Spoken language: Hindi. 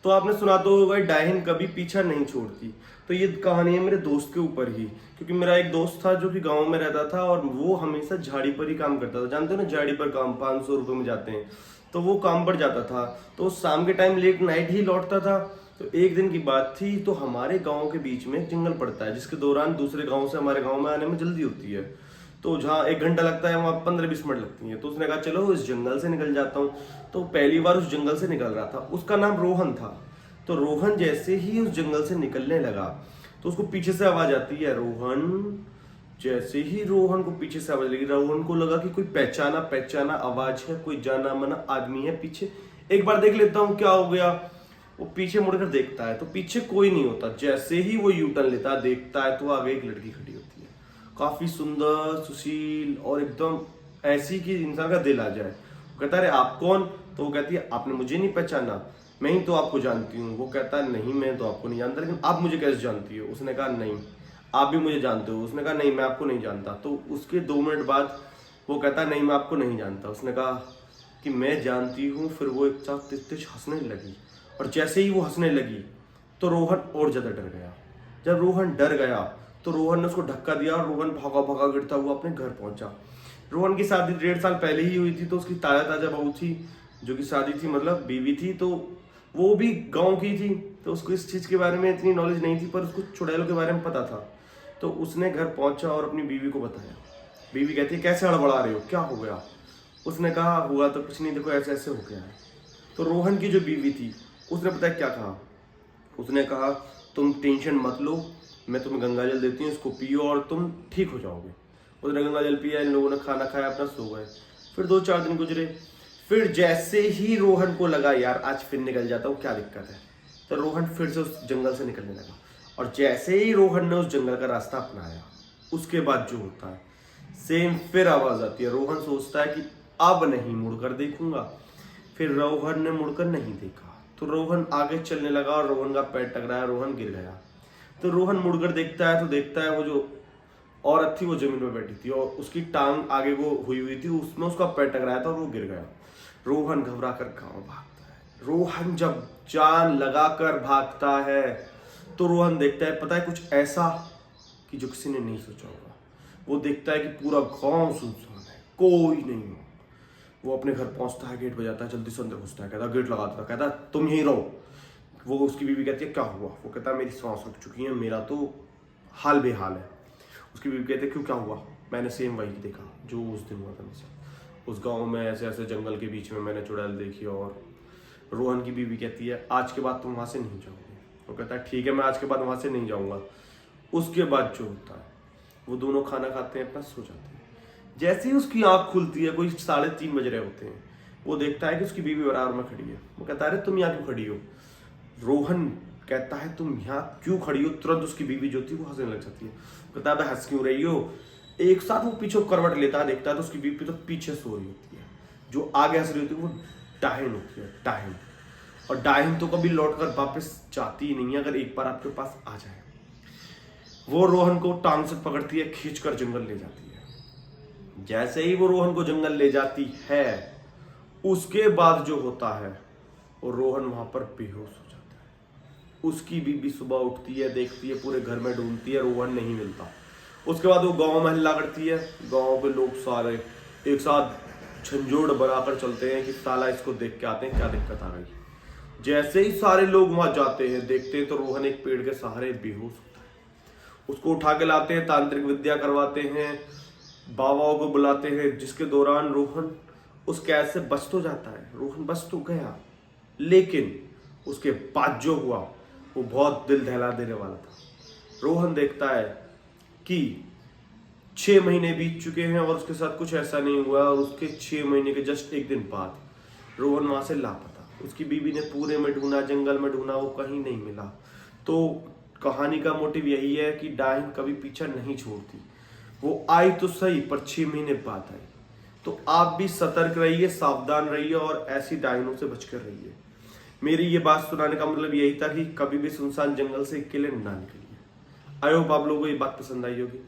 तो आपने सुना तो होगा डायन कभी पीछा नहीं छोड़ती। तो ये कहानी है मेरे दोस्त के ऊपर ही, क्योंकि मेरा एक दोस्त था जो कि गांव में रहता था और वो हमेशा झाड़ी पर ही काम करता था। जानते हो ना, झाड़ी पर काम 500 रुपये में जाते हैं। तो वो काम पर जाता था, तो शाम के टाइम लेट नाइट ही लौटता था। तो एक दिन की बात थी, तो हमारे गाँव के बीच में एक जंगल पड़ता है, जिसके दौरान दूसरे गाँव से हमारे गाँव में आने में जल्दी होती है। तो जहाँ 1 घंटा लगता है वहाँ 15-20 मिनट लगती है। तो उसने कहा चलो इस जंगल से निकल जाता हूँ। तो पहली बार उस जंगल से निकल रहा था। उसका नाम रोहन था। तो रोहन जैसे ही उस जंगल से निकलने लगा तो उसको पीछे से आवाज आती है, रोहन। जैसे ही रोहन को पीछे से आवाज लगी, रोहन को लगा कि कोई पहचाना पहचाना आवाज है, कोई जाना माना आदमी है पीछे। एक बार देख लेता हूँ क्या हो गया। वो पीछे मुड़कर देखता है तो पीछे कोई नहीं होता। जैसे ही वो यू टर्न लेता है, देखता है तो आगे एक लड़की खड़ी होती है, काफी सुंदर, सुशील और एकदम ऐसी कि इंसान का दिल आ जाए। वो कहता है अरे आप कौन? तो वो कहती है आपने मुझे नहीं पहचाना, मैं ही तो आपको जानती हूँ। वो कहता है नहीं मैं तो आपको नहीं जानता, लेकिन आप मुझे कैसे जानती हो? उसने कहा नहीं आप भी मुझे जानते हो। उसने कहा नहीं मैं आपको नहीं जानता। तो उसके 2 मिनट बाद वो कहता है नहीं मैं आपको नहीं जानता। उसने कहा कि मैं जानती हूँ। फिर वो एक साथ तेज हंसने लगी, और जैसे ही वो हंसने लगी तो रोहन और ज्यादा डर गया। जब रोहन डर गया तो रोहन ने उसको धक्का दिया और रोहन भागा भागा गिरता हुआ अपने घर पहुंचा। रोहन की शादी 1.5 साल पहले ही हुई थी। तो उसकी ताजा ताजा बहू थी जो कि शादी थी, मतलब बीवी थी, तो वो भी गांव की थी। तो उसको इस चीज के बारे में इतनी नॉलेज नहीं थी, पर उसको चुड़ैलों के बारे में पता था। तो उसने घर पहुंचा और अपनी बीवी को बताया। बीवी कहती है कैसे हड़बड़ा रहे हो, क्या हो गया? उसने कहा हुआ तो कुछ नहीं, देखो ऐसे ऐसे हो गया है। तो रोहन की जो बीवी थी उसने पता है क्या कहा? उसने कहा तुम टेंशन मत लो, मैं तुम्हें गंगा जल देती हूँ, इसको पियो और तुम ठीक हो जाओगे। उसने गंगा जल पिया, इन लोगों ने खाना खाया, अपना सो गए। फिर 2-4 दिन गुजरे। फिर जैसे ही रोहन को लगा यार आज फिर निकल जाता हूँ, क्या दिक्कत है, तो रोहन फिर से उस जंगल से निकलने लगा। और जैसे ही रोहन ने उस जंगल का रास्ता अपनाया, उसके बाद जो होता है सेम फिर आवाज आती है। रोहन सोचता है कि अब नहीं मुड़कर देखूंगा। फिर रोहन ने मुड़कर नहीं देखा, तो रोहन आगे चलने लगा और रोहन का पैर टकराया, रोहन गिर गया। तो रोहन मुड़कर देखता है तो देखता है वो जो औरत थी वो जमीन पर बैठी थी और उसकी टांग आगे वो हुई थी, उसमें उसका पैर टकराया था और वो गिर गया। रोहन घबरा कर गाँव भागता है। रोहन जब जान लगाकर भागता है तो रोहन देखता है पता है कुछ ऐसा कि जो किसी ने नहीं सोचा होगा। वो देखता है कि पूरा गांव सुनसान है, कोई नहीं हो। वो अपने घर पहुंचता है, गेट बजाता है, जल्दी से अंदर घुसता है, कहता गेट लगा देता, कहता तुम यहीं रहो। वो उसकी बीवी कहती है क्या हुआ? वो कहता है मेरी सांस रुक चुकी है, मेरा तो हाल बेहाल है। उसकी बीवी कहती है क्यों क्या हुआ? मैंने सेम वही देखा जो उस दिन हुआ था मुझसे। उस गांव में ऐसे ऐसे जंगल के बीच में मैंने चुड़ैल देखी। और रोहन की बीवी कहती है आज के बाद तुम वहां से नहीं जाओगे। वो कहता है ठीक है मैं आज के बाद वहां से नहीं जाऊंगा। उसके बाद जो होता है वो दोनों खाना खाते हैं, अपना सो जाते हैं। जैसे ही उसकी आंख खुलती है, कोई 3:30 बज रहे होते हैं, वो देखता है कि उसकी बीवी बराबर में खड़ी है। वो कहता है अरे तुम यहाँ क्यों खड़ी हो? रोहन कहता है तुम यहाँ क्यों खड़ी हो? तुरंत उसकी बीवी जो थी वो हंसने लग जाती है। कहता है हंस क्यों रही हो? एक साथ वो पीछे करवट लेता है, देखता है तो उसकी बीवी तो पीछे सो रही होती है। जो आगे हंस रही होती है वो डाहिन होती है, डाहिन। और डाहिन तो कभी लौट कर वापस जाती ही नहीं है अगर एक बार आपके पास आ जाए। वो रोहन को टांग से पकड़ती है, खींच कर जंगल ले जाती है। जैसे ही वो रोहन को जंगल ले जाती है, उसके बाद जो होता है वो रोहन वहां पर बेहोश हो जाता है। उसकी बीबी सुबह उठती है, देखती है, पूरे घर में ढूंढती है, रोहन नहीं मिलता। उसके बाद वो गांव में हल्ला करती है। गांव के लोग सारे एक साथ झंझोड़ बनाकर चलते हैं कि साला इसको देख के आते हैं क्या दिक्कत आ गई। जैसे ही सारे लोग वहां जाते हैं, देखते हैं तो रोहन एक पेड़ के सहारे बेहोश होता है। उसको उठा के लाते हैं, तांत्रिक विद्या करवाते हैं, बाबाओं को बुलाते हैं, जिसके दौरान रोहन उस कैद से बच तो जाता है। रोहन बच तो गया, लेकिन उसके बाद जो हुआ वो बहुत दिल दहला देने वाला था। रोहन देखता है कि 6 महीने बीत चुके हैं और उसके साथ कुछ ऐसा नहीं हुआ। और उसके 6 महीने के जस्ट एक दिन बाद रोहन वहां से लापता। उसकी बीवी ने पूरे में ढूंढा, जंगल में ढूंढा, वो कहीं नहीं मिला। तो कहानी का मोटिव यही है कि डाइन कभी पीछा नहीं छोड़ती। वो आई तो सही, पर 6 महीने बाद आई। तो आप भी सतर्क रहिए, सावधान रहिए और ऐसी डायनों से बचकर रहिए। मेरी ये बात सुनाने का मतलब यही था कि कभी भी सुनसान जंगल से अकेले ना निकलिए। आई होप आप लोगों को ये बात पसंद आई होगी।